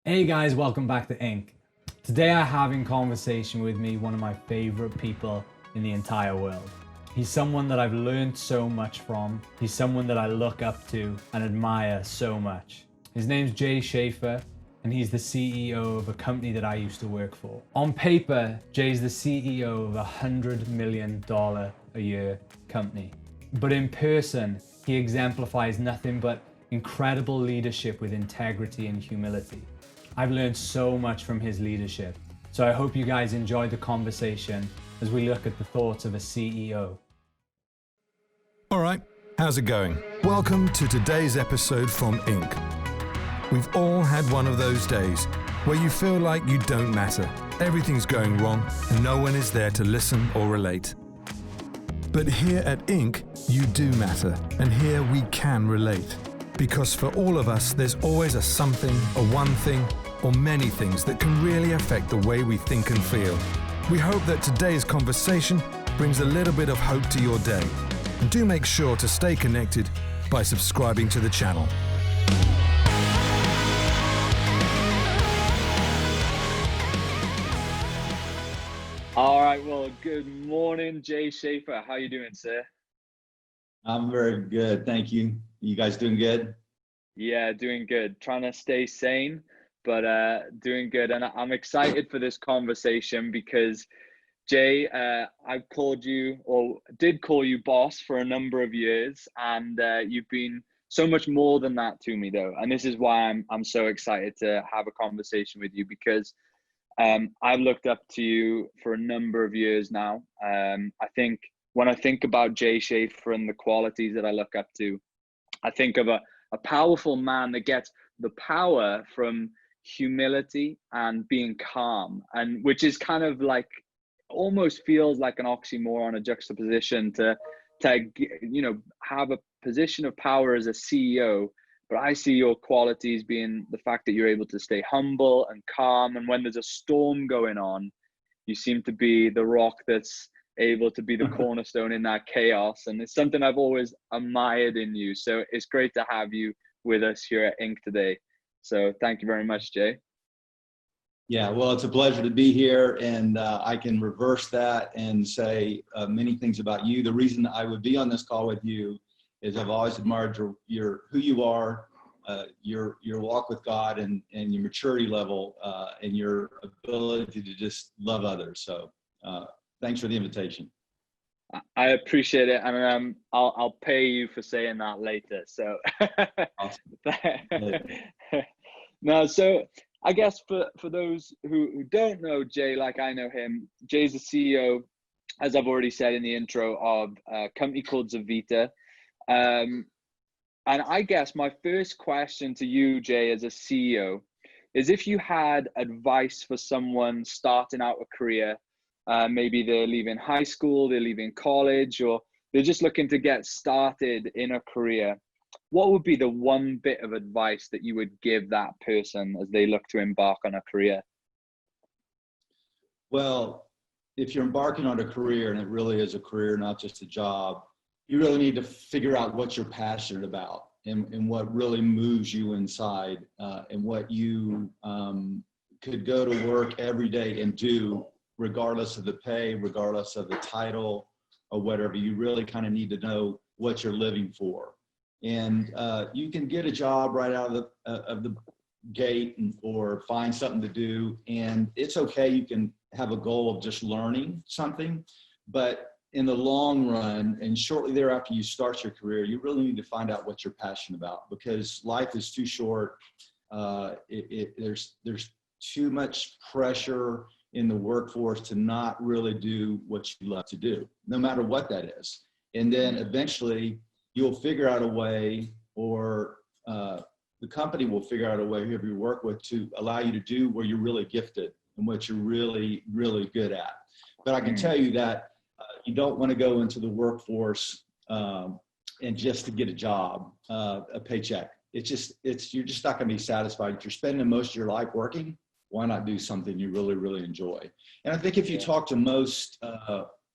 Hey guys, welcome back to Inc. Today I have in conversation with me one of my favorite people in the entire world. He's someone that I've learned so much from. He's someone that I look up to and admire so much. His name's Shafer, and he's the CEO of a company that I used to work for. On paper, Jay's the CEO of a $100 million a year company. But in person, he exemplifies nothing but incredible leadership with integrity and humility. I've learned so much from his leadership, so I hope you guys enjoyed the conversation as we look at the thoughts of a CEO. All right, how's it going? Welcome to today's episode from Inc. We've all had one of those days where you feel like you don't matter, everything's going wrong, and no one is there to listen or relate. But here at Inc., you do matter, and here we can relate. Because for all of us, there's always a something, a one thing, or many things that can really affect the way we think and feel. We hope that today's conversation brings a little bit of hope to your day. And do make sure to stay connected by subscribing to the channel. All right, well, good morning, Jay Shafer. How you doing, sir? I'm very good, thank you. You guys doing good? Yeah, doing good. Trying to stay sane, but doing good. And I'm excited for this conversation because, Jay, I've called you, or did call you boss for a number of years, and you've been so much more than that to me, though. And this is why I'm so excited to have a conversation with you, because I've looked up to you for a number of years now. I think when I think about Jay Shafer and the qualities that I look up to, I think of a powerful man that gets the power from humility and being calm, and which is kind of like, almost feels like an oxymoron, a juxtaposition to have a position of power as a CEO. But I see your qualities being the fact that you're able to stay humble and calm, and when there's a storm going on, you seem to be the rock that's able to be the cornerstone in that chaos. And it's something I've always admired in you. So it's great to have you with us here at Inc. today. So thank you very much, Jay. Yeah, well, it's a pleasure to be here, and I can reverse that and say many things about you. The reason I would be on this call with you is I've always admired your who you are, your walk with God, and your maturity level, and your ability to just love others. So thanks for the invitation. I appreciate it, and I'll pay you for saying that later. So no, so I guess for those who don't know Jay like I know him, Jay's the CEO, as I've already said in the intro, of a company called Zurvita. And I guess my first question to you, Jay, as a CEO, is if you had advice for someone starting out a career. Maybe they're leaving high school, they're leaving college, or they're just looking to get started in a career. What would be the one bit of advice that you would give that person as they look to embark on a career? Well, if you're embarking on a career, and it really is a career, not just a job, you really need to figure out what you're passionate about, and what really moves you inside, and what you could go to work every day and do, regardless of the pay, regardless of the title or whatever. You really kind of need to know what you're living for. And you can get a job right out of the gate, or find something to do, and it's okay. You can have a goal of just learning something, but in the long run, and shortly thereafter you start your career, you really need to find out what you're passionate about, because life is too short. There's too much pressure in the workforce to not really do what you love to do, no matter what that is. And then eventually you'll figure out a way, or the company will figure out a way, whoever you work with, to allow you to do where you're really gifted and what you're really, really good at. But I can tell you that you don't want to go into the workforce and just to get a job, a paycheck. You're just not going to be satisfied. If you're spending most of your life working, why not do something you really, really enjoy? And I think if you talk to most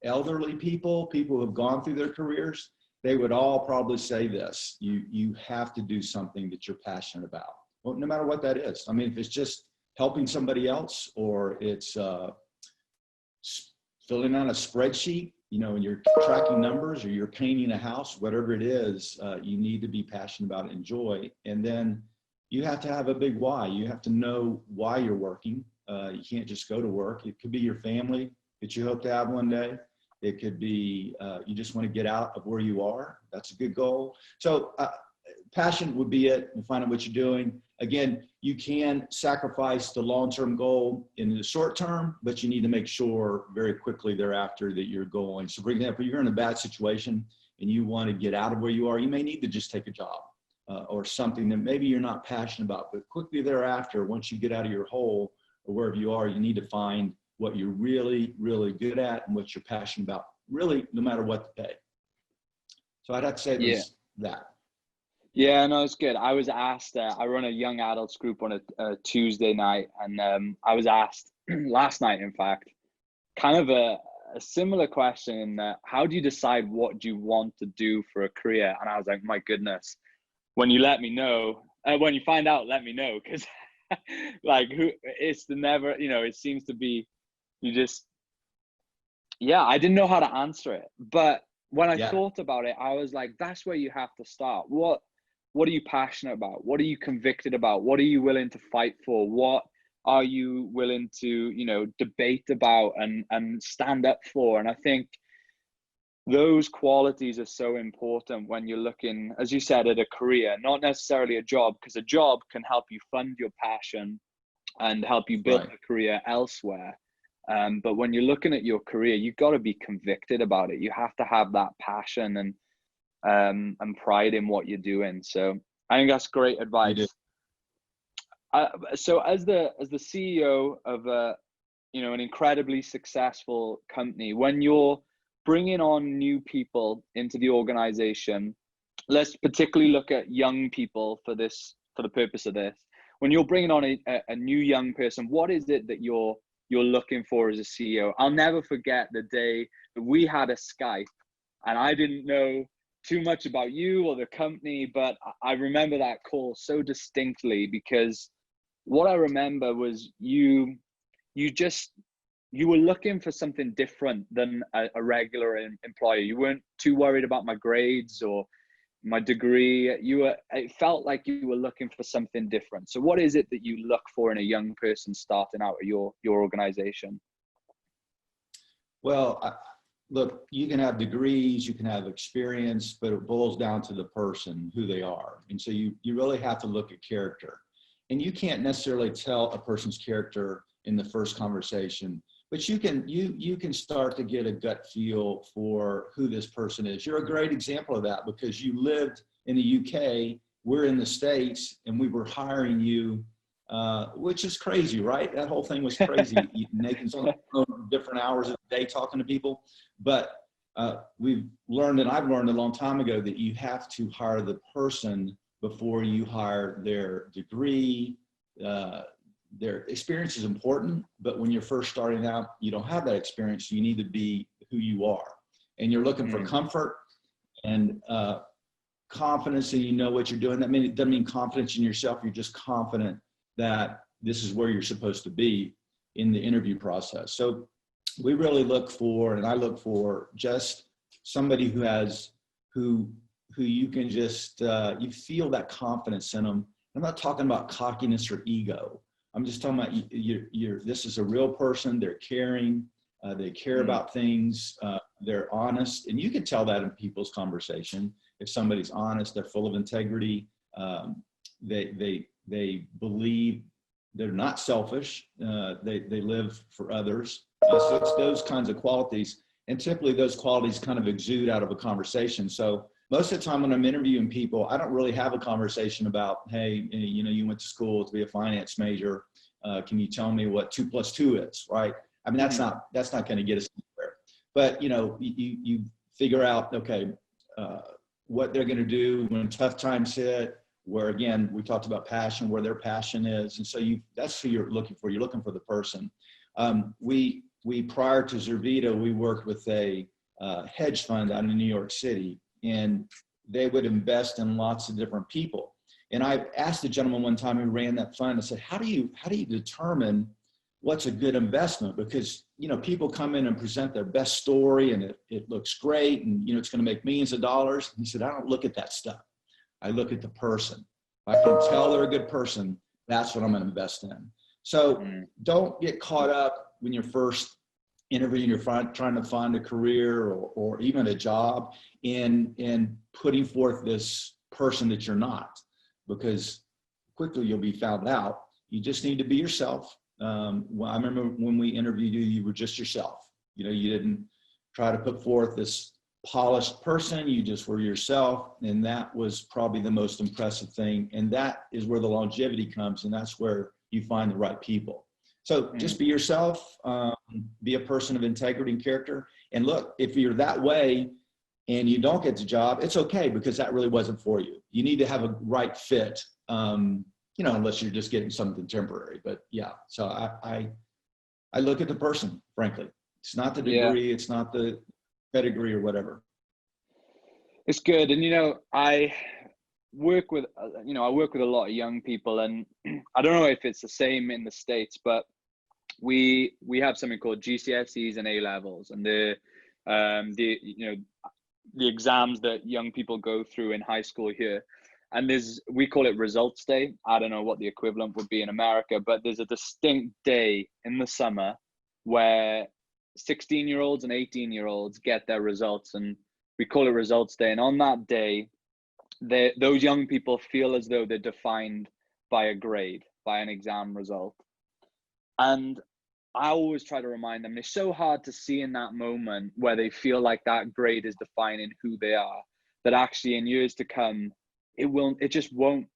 elderly people who have gone through their careers, they would all probably say this: you have to do something that you're passionate about. Well, no matter what that is. I mean, if it's just helping somebody else, or it's filling out a spreadsheet, you know, and you're tracking numbers, or you're painting a house, whatever it is, you need to be passionate about it, enjoy. And then you have to have a big why. You have to know why you're working. You can't just go to work. It could be your family that you hope to have one day. It could be you just want to get out of where you are. That's a good goal. So passion would be it, and find out what you're doing. Again, you can sacrifice the long-term goal in the short term, but you need to make sure very quickly thereafter that you're going. So for example, you're in a bad situation and you want to get out of where you are, you may need to just take a job or something that maybe you're not passionate about, but quickly thereafter, once you get out of your hole or wherever you are, you need to find what you're really, really good at and what you're passionate about, really, no matter what the pay. So I'd have to say that. Yeah, no, it's good. I was asked, I run a young adults group on a Tuesday night, and I was asked last night, in fact, kind of a similar question. How do you decide what you want to do for a career? And I was like, my goodness, when you let me know, when you find out, let me know, because like it's the never, you know, it seems to be, you just, yeah, I didn't know how to answer it. But when I thought about it, I was like, that's where you have to start. What are you passionate about? What are you convicted about? What are you willing to fight for? What are you willing to, you know, debate about and stand up for? And I think those qualities are so important when you're looking, as you said, at a career, not necessarily a job, because a job can help you fund your passion and help you build a career elsewhere. But when you're looking at your career, you've got to be convicted about it. You have to have that passion and pride in what you're doing. So I think that's great advice. So as the CEO of an incredibly successful company, when you're bringing on new people into the organization, let's particularly look at young people for the purpose of this. When you're bringing on a new young person, what is it that you're looking for as a CEO? I'll never forget the day that we had a Skype, and I didn't know too much about you or the company, but I remember that call so distinctly, because what I remember was you were looking for something different than a regular employer. You weren't too worried about my grades or my degree. It felt like you were looking for something different. So what is it that you look for in a young person starting out at your organization? Well, look, you can have degrees, you can have experience, but it boils down to the person, who they are. And so you really have to look at character. And you can't necessarily tell a person's character in the first conversation, but you can start to get a gut feel for who this person is. You're a great example of that, because you lived in the UK, we're in the States, and we were hiring you, which is crazy, right? That whole thing was crazy. Nathan's on the phone different hours of the day talking to people. But we've learned, and I've learned a long time ago, that you have to hire the person before you hire their degree. Their experience is important, but when you're first starting out, you don't have that experience. You need to be who you are, and you're looking for comfort and confidence, and you know what you're doing. That it doesn't mean confidence in yourself. You're just confident that this is where you're supposed to be in the interview process. So we really look for, and I look for, just somebody who you can just, you feel that confidence in them. I'm not talking about cockiness or ego. I'm just talking about this is a real person. They're caring. They care about things. They're honest. And you can tell that in people's conversation. If somebody's honest, they're full of integrity. They believe, they're not selfish. They live for others. So it's those kinds of qualities. And typically those qualities kind of exude out of a conversation. So most of the time when I'm interviewing people, I don't really have a conversation about, hey, you went to school to be a finance major. Can you tell me what 2 + 2 is, right? I mean, that's not going to get us anywhere. But, you figure out, okay, what they're going to do when tough times hit, where, again, we talked about passion, where their passion is. And so that's who you're looking for. You're looking for the person. We prior to Zurvita, we worked with a hedge fund out in New York City, and they would invest in lots of different people. And I asked the gentleman one time who ran that fund, I said, how do you determine what's a good investment? Because, you know, people come in and present their best story and it looks great and, you know, it's going to make millions of dollars. And he said, I don't look at that stuff. I look at the person. If I can tell they're a good person, that's what I'm going to invest in. So don't get caught up when you're first interviewing, you're trying to find a career or even a job in putting forth this person that you're not, because quickly you'll be found out. You just need to be yourself. Well, I remember when we interviewed you, you were just yourself. You know, you didn't try to put forth this polished person, you just were yourself. And that was probably the most impressive thing. And that is where the longevity comes. And that's where you find the right people. So just be yourself, be a person of integrity and character. And look, if you're that way and you don't get the job, it's okay, because that really wasn't for you. You need to have a right fit, you know, unless you're just getting something temporary. But yeah, so I look at the person, frankly. It's not the degree, it's not the pedigree or whatever. It's good. And, you know, I work with a lot of young people, and I don't know if it's the same in the States, but we have something called GCSEs and A levels, and the exams that young people go through in high school here. And we call it results day. I don't know what the equivalent would be in America, but there's a distinct day in the summer where 16-year-olds and 18-year-olds get their results, and we call it results day. And on that day, those young people feel as though they're defined by a grade, by an exam result. And I always try to remind them, it's so hard to see in that moment where they feel like that grade is defining who they are, that actually in years to come, it just won't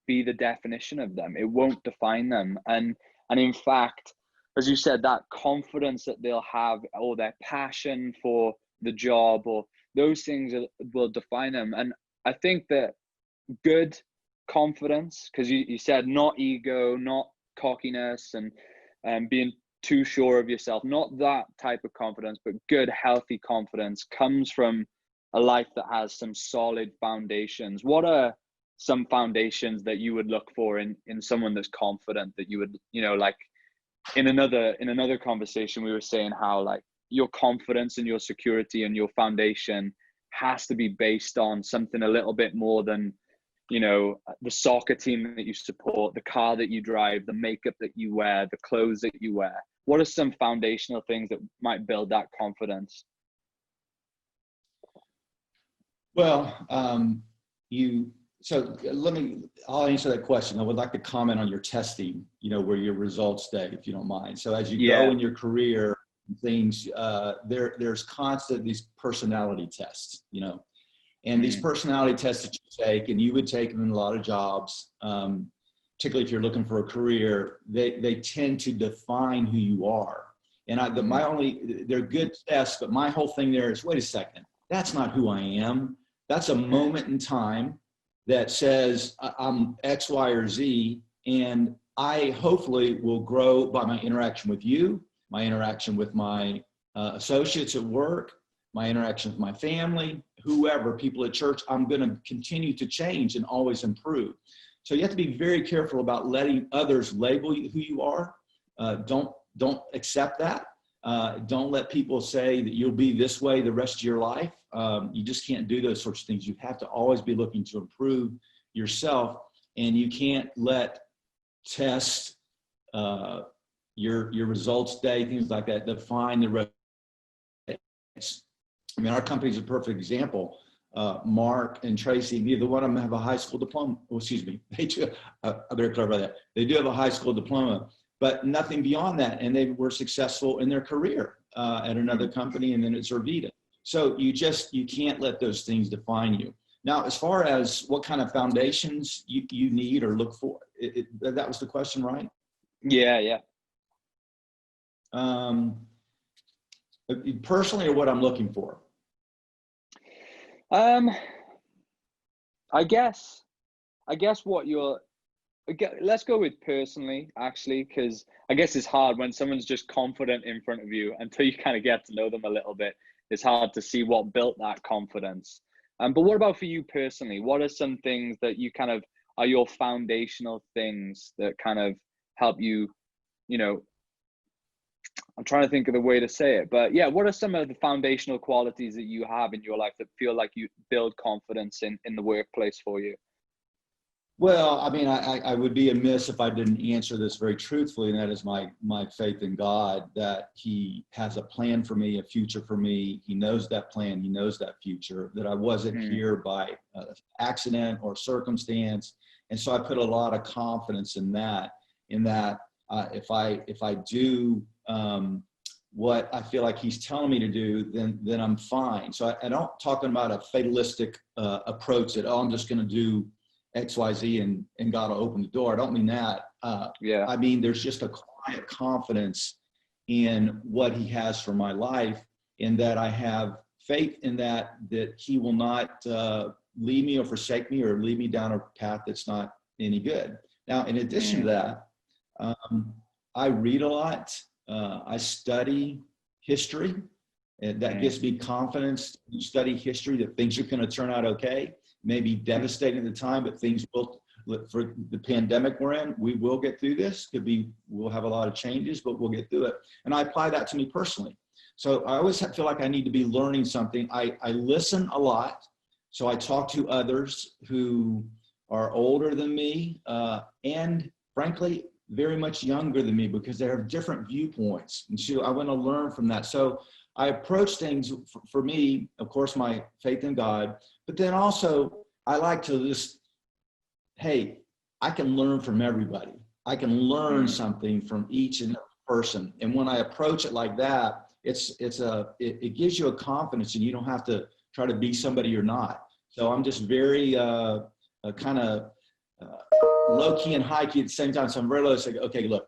be the definition of them. It won't define them. And in fact, as you said, that confidence that they'll have, or their passion for the job, or those things will define them. And I think that good confidence, because you said not ego, not cockiness and being too sure of yourself, not that type of confidence, but good, healthy confidence comes from a life that has some solid foundations. What are some foundations that you would look for in someone that's confident, that you would, you know, like in another conversation, we were saying how like your confidence and your security and your foundation has to be based on something a little bit more than, you know, the soccer team that you support, the car that you drive, the makeup that you wear, the clothes that you wear. What are some foundational things that might build that confidence? Well, I'll answer that question. I would like to comment on your testing, you know, where your results day, if you don't mind. So as you go in your career, things, there's constant these personality tests, you know, and these personality tests that you take, and you would take them in a lot of jobs, particularly if you're looking for a career, they tend to define who you are. And they're good tests, but my whole thing there is, wait a second, that's not who I am. That's a moment in time that says I'm X, Y, or Z, and I hopefully will grow by my interaction with you, my interaction with my associates at work, my interaction with my family, whoever, people at church. I'm going to continue to change and always improve. So you have to be very careful about letting others label you who you are. Don't accept that. Don't let people say that you'll be this way the rest of your life. You just can't do those sorts of things. You have to always be looking to improve yourself, and you can't let tests, your results day, things like that, define the rest. I mean, our company's a perfect example. Mark and Tracy, neither one of them have a high school diploma. Oh, excuse me. They do. I better clarify that. They do have a high school diploma, but nothing beyond that. And they were successful in their career at another company and then at Zurvita. So you can't let those things define you. Now, as far as what kind of foundations you need or look for, that was the question, right? Yeah. Personally, or what I'm looking for? I guess let's go with personally, actually, because I guess it's hard when someone's just confident in front of you until you kind of get to know them a little bit. It's hard to see what built that confidence. But what about for you personally? What are some things that you kind of are your foundational things that kind of help you, you know, I'm trying to think of the way to say it, but yeah, what are some of the foundational qualities that you have in your life that feel like you build confidence in the workplace for you? Well, I mean, I would be amiss if I didn't answer this very truthfully, and that is my faith in God, that He has a plan for me, a future for me. He knows that plan, He knows that future, that I wasn't here by accident or circumstance. And so I put a lot of confidence in that if I do what I feel like He's telling me to do, then I'm fine. So I don't talking about a fatalistic approach that, oh, I'm just going to do X, Y, Z, and God will open the door. I don't mean that. I mean, there's just a quiet confidence in what He has for my life, in that I have faith in that He will not leave me or forsake me or lead me down a path that's not any good. Now, in addition to that, I read a lot. I study history, and that gives me confidence. You study history that things are going to turn out okay. Maybe devastating at the time, but things will, for the pandemic we're in, we will get through this. We'll have a lot of changes, but we'll get through it. And I apply that to me personally. So I always feel like I need to be learning something. I listen a lot. So I talk to others who are older than me, and frankly, very much younger than me, because they have different viewpoints. And so I want to learn from that. So I approach things, for me, of course, my faith in God, but then also I like to just, hey, I can learn from everybody. I can learn something from each and every person. And when I approach it like that, it gives you a confidence, and you don't have to try to be somebody you're not. So I'm just very kind of low key and high key at the same time. So I'm very low. Say, okay, look,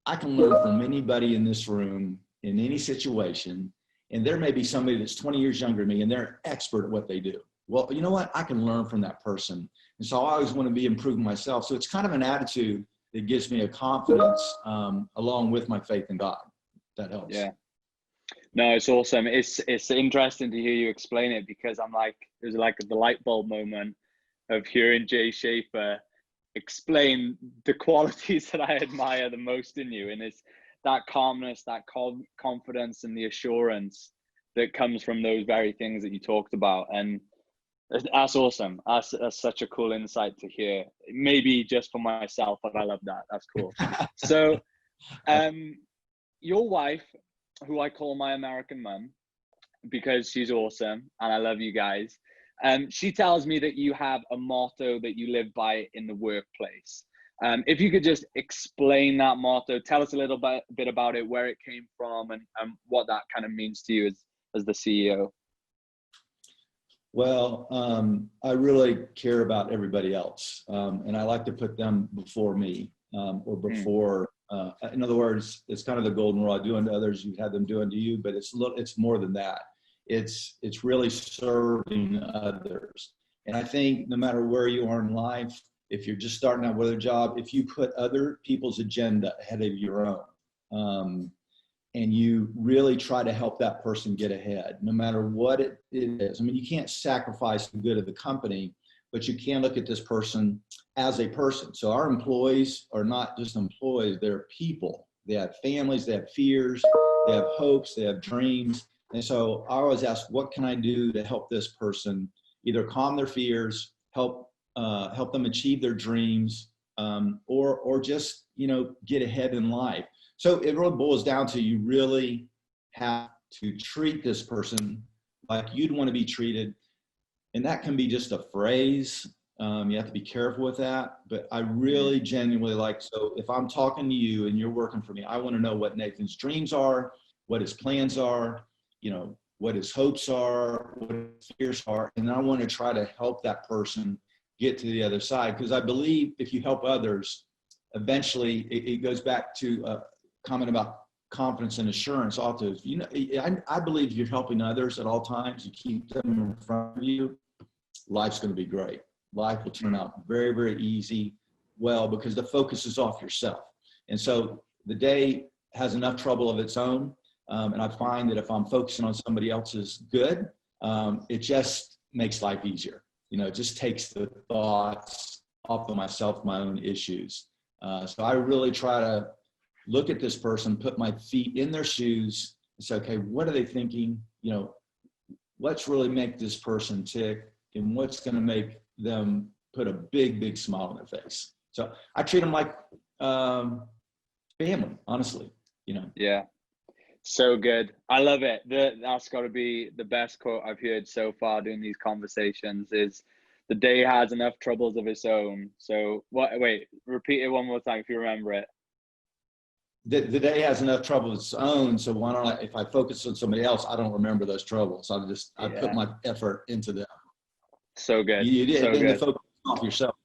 I can learn from anybody in this room in any situation. And there may be somebody that's 20 years younger than me, and they're an expert at what they do. Well, you know what? I can learn from that person. And so I always want to be improving myself. So it's kind of an attitude that gives me a confidence along with my faith in God. That helps. Yeah. No, it's awesome. It's interesting to hear you explain it, because I'm like, it was like the light bulb moment of hearing Jay Shafer explain the qualities that I admire the most in you. And it's that calmness, that confidence, and the assurance that comes from those very things that you talked about. And that's awesome. That's such a cool insight to hear. Maybe just for myself, but I love that. That's cool. So, your wife, who I call my American mom, because she's awesome and I love you guys, she tells me that you have a motto that you live by in the workplace. If you could just explain that motto, tell us a little bit about it, where it came from, and what that kind of means to you as the CEO. Well, I really care about everybody else, and I like to put them before me, or before. In other words, it's kind of the golden rule: do unto others, you have them do unto you. But it's more than that. It's really serving others. And I think no matter where you are in life, if you're just starting out with a job, if you put other people's agenda ahead of your own, and you really try to help that person get ahead, no matter what it is. I mean, you can't sacrifice the good of the company, but you can look at this person as a person. So our employees are not just employees, they're people. They have families, they have fears, they have hopes, they have dreams. And so I always ask, what can I do to help this person either calm their fears, help them achieve their dreams, or just, get ahead in life. So it really boils down to, you really have to treat this person like you'd want to be treated. And that can be just a phrase. You have to be careful with that. But I really genuinely so if I'm talking to you and you're working for me, I want to know what Nathan's dreams are, what his plans are, what his hopes are, what his fears are. And I want to try to help that person get to the other side. Because I believe if you help others, eventually it goes back to a comment about confidence and assurance. Also, I believe you're helping others at all times. You keep them in front of you, life's going to be great. Life will turn out very, very easy, because the focus is off yourself. And so the day has enough trouble of its own. And I find that if I'm focusing on somebody else's good, it just makes life easier. It just takes the thoughts off of myself, my own issues. So I really try to look at this person, put my feet in their shoes, and say, okay, what are they thinking? You know, let's really make this person tick, and what's going to make them put a big, big smile on their face. So I treat them like family, honestly, you know. Yeah. So good. I love it. That's got to be the best quote I've heard so far doing these conversations is the day has enough troubles of its own. So wait, repeat it one more time if you remember it. The day has enough trouble of its own. So why don't if I focus on somebody else, I don't remember those troubles. I put my effort into them. So good. You so did good. focus off yourself.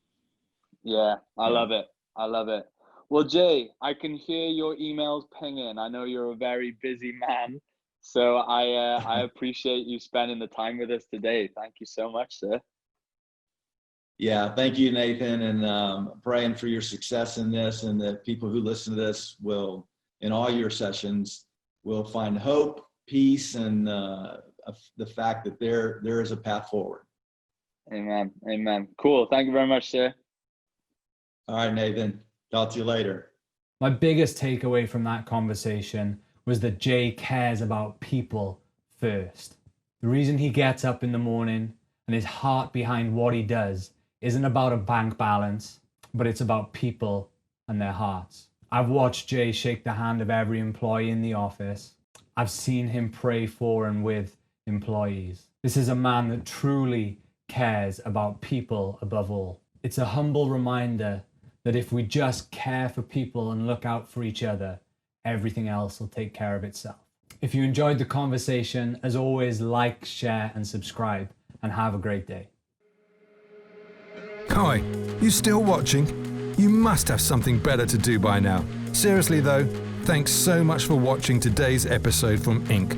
Yeah, I love it. I love it. Well, Jay, I can hear your emails pinging. I know you're a very busy man, so I appreciate you spending the time with us today. Thank you so much, sir. Yeah, thank you, Nathan, and praying for your success in this, and that people who listen to this will, in all your sessions, will find hope, peace, and the fact that there is a path forward. Amen. Amen. Cool. Thank you very much, sir. All right, Nathan. Talk to you later. My biggest takeaway from that conversation was that Jay cares about people first. The reason he gets up in the morning and his heart behind what he does isn't about a bank balance, but it's about people and their hearts. I've watched Jay shake the hand of every employee in the office. I've seen him pray for and with employees. This is a man that truly cares about people above all. It's a humble reminder that if we just care for people and look out for each other, everything else will take care of itself. If you enjoyed the conversation, as always, like, share, and subscribe, and have a great day. Hi, you still watching? You must have something better to do by now. Seriously though, thanks so much for watching today's episode from Inc.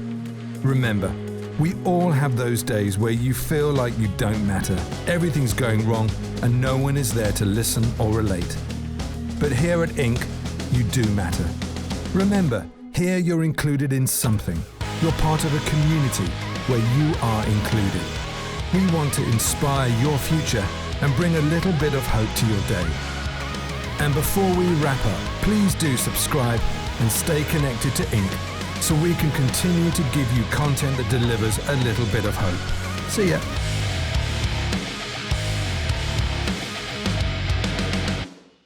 Remember, we all have those days where you feel like you don't matter. Everything's going wrong and no one is there to listen or relate. But here at Inc., you do matter. Remember, here you're included in something. You're part of a community where you are included. We want to inspire your future and bring a little bit of hope to your day. And before we wrap up, please do subscribe and stay connected to Inc. so we can continue to give you content that delivers a little bit of hope. See ya.